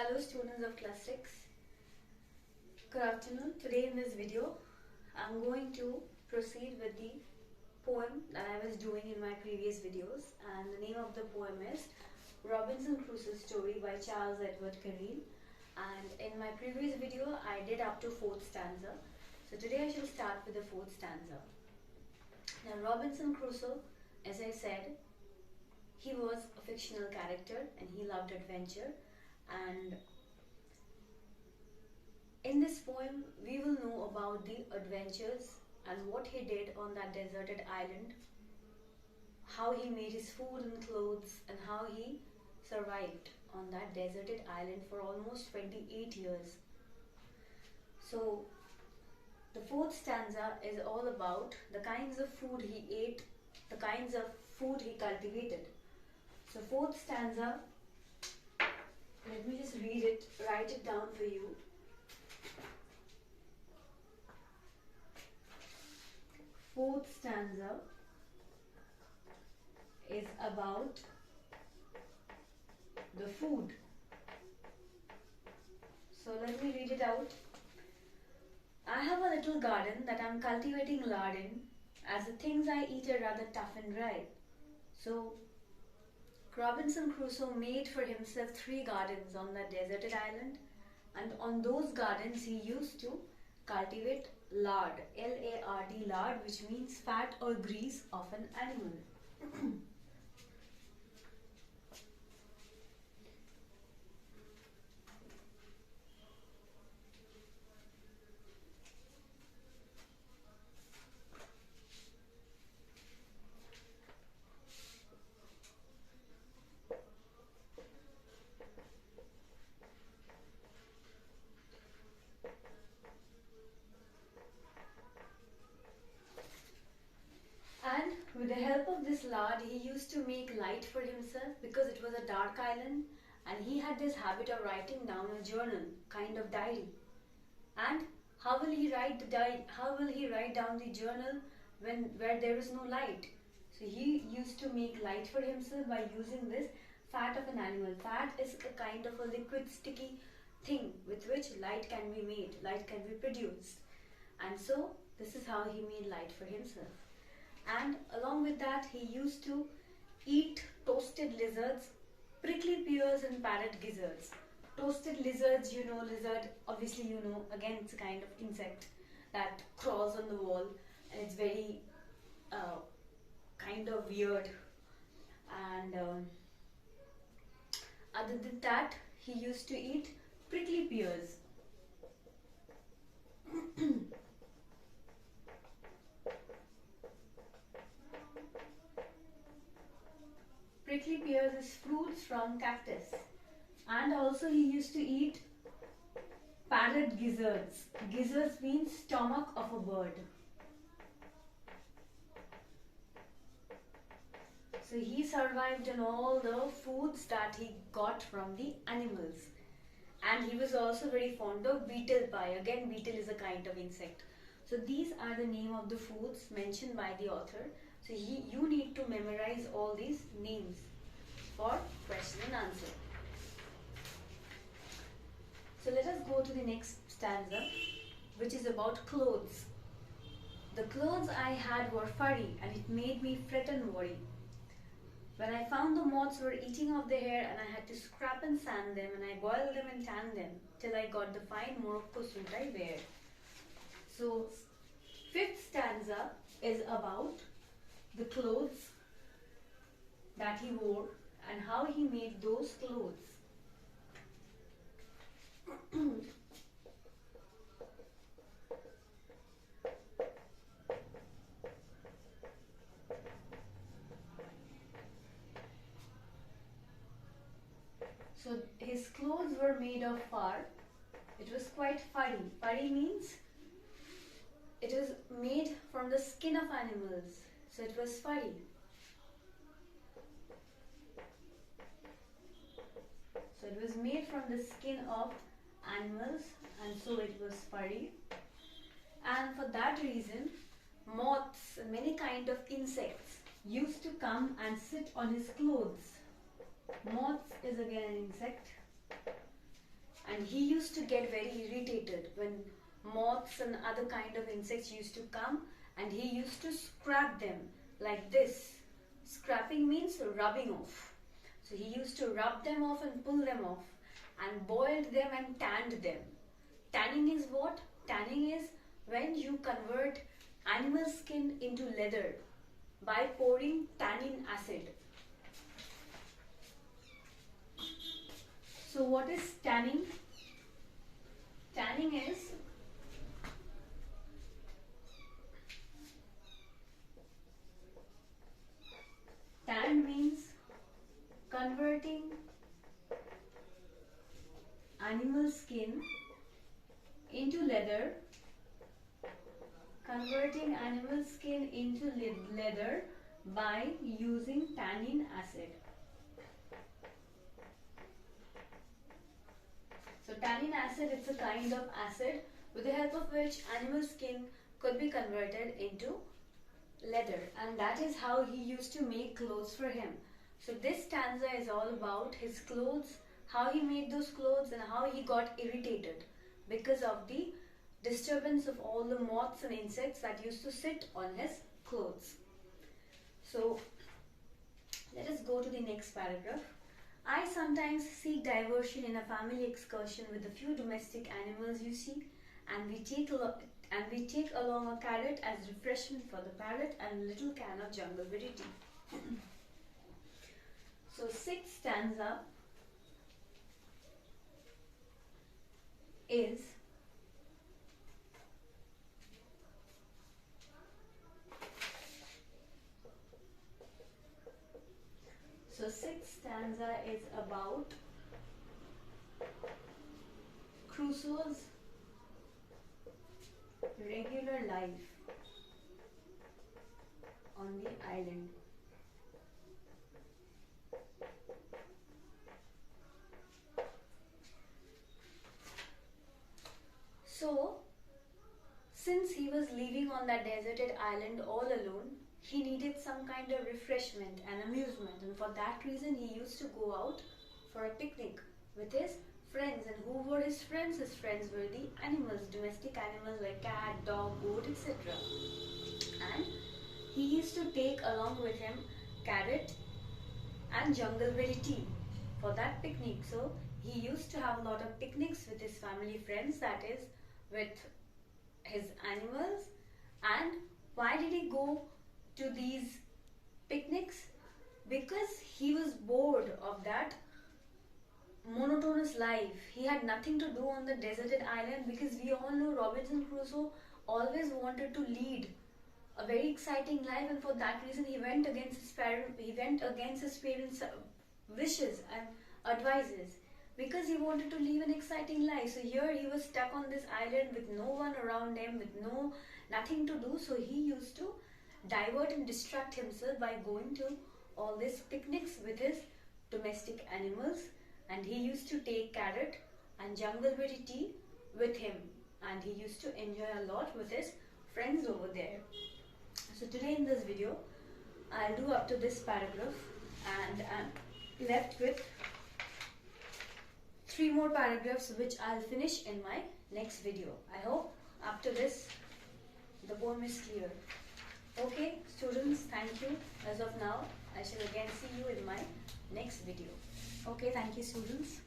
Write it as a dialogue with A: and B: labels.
A: Hello students of class 6. Good afternoon. Today in this video I'm going to proceed with the poem that I was doing in my previous videos, and the name of the poem is Robinson Crusoe Story by Charles Edward Carril. And in my previous video I did up to 4th stanza. So today I shall start with the 4th stanza. Now Robinson Crusoe, as I said, he was a fictional character and he loved adventure. And in this poem, we will know about the adventures and what he did on that deserted island, how he made his food and clothes, and how he survived on that deserted island for almost 28 years. So, the 4th stanza is all about the kinds of food he ate, the kinds of food he cultivated. So, 4th stanza, let me just read it, write it down for you. 4th stanza is about the food. So let me read it out. I have a little garden that I'm cultivating lard in, as the things I eat are rather tough and dry. So Robinson Crusoe made for himself 3 gardens on that deserted island, and on those gardens he used to cultivate lard, L-A-R-D, lard, which means fat or grease of an animal. And with the help of this lard, he used to make light for himself because it was a dark island, and he had this habit of writing down a journal, kind of diary. And how will he write the diary? How will he write down the journal where there is no light? So he used to make light for himself by using this fat of an animal. Fat is a kind of a liquid sticky thing with which light can be made, light can be produced. And so this is how he made light for himself. And along with that, he used to eat toasted lizards, prickly pears and parrot gizzards. Toasted lizards, you know, lizard, obviously you know, again it's a kind of insect that crawls on the wall, and it's very kind of weird. And other than that, he used to eat prickly pears. Prickly pears is fruits from cactus. And also he used to eat parrot gizzards. Gizzards means stomach of a bird. So he survived on all the foods that he got from the animals. And he was also very fond of beetle pie. Again, beetle is a kind of insect. So these are the name of the foods mentioned by the author. So you need to memorize all these names for question and answer. So let us go to the next stanza, which is about clothes. The clothes I had were furry, and it made me fret and worry. When I found the moths were eating off the hair, and I had to scrap and sand them, and I boiled them and tanned them, till I got the fine Morocco suit I wear. So 5th stanza is about the clothes that he wore and how he made those clothes. So his clothes were made of fur. It was quite furry. Furry means it was made from the skin of animals. So it was furry. So it was made from the skin of animals, and so it was furry. And for that reason, moths and many kind of insects used to come and sit on his clothes. Moths is again an insect. and he used to get very irritated when moths and other kind of insects used to come, and he used to scrap them like this. Scrapping means rubbing off. So he used to rub them off and pull them off and boiled them and tanned them. Tanning is what? Tanning is when you convert animal skin into leather by pouring tannin acid. So what is tanning? Tanning is tan means converting animal skin into leather, converting animal skin into leather by using tannin acid. So tannin acid, it's a kind of acid with the help of which animal skin could be converted into leather, and that is how he used to make clothes for him. So this stanza is all about his clothes, how he made those clothes and how he got irritated because of the disturbance of all the moths and insects that used to sit on his clothes. So let us go to the next paragraph. I sometimes seek diversion in a family excursion with a few domestic animals, you see, and we take along a carrot as refreshment for the parrot and a little can of jungleberry tea. So sixth stanza is about Crusoe's regular life on the island. So, since he was living on that deserted island all alone, he needed some kind of refreshment and amusement, and for that reason he used to go out for a picnic with his friends. And who were his friends? His friends were the animals, domestic animals like cat, dog, goat, etc. And he used to take along with him carrot and jungleberry tea for that picnic. So he used to have a lot of picnics with his family friends, that is with his animals. And why did he go to these picnics? Because he was bored of that monotonous life. He had nothing to do on the deserted island, because we all know Robinson Crusoe always wanted to lead a very exciting life, and for that reason he went against his parents' wishes and advices, because he wanted to live an exciting life. So here he was stuck on this island with no one around him, with nothing to do. So he used to divert and distract himself by going to all these picnics with his domestic animals, and he used to take carrot and jungleberry tea with him, and he used to enjoy a lot with his friends over there. So today in this video I'll do up to this paragraph, and I'm left with 3 more paragraphs which I'll finish in my next video. I hope after this the poem is clear. Okay students, thank you. As of now, I shall again see you in my next video. Okay, thank you students.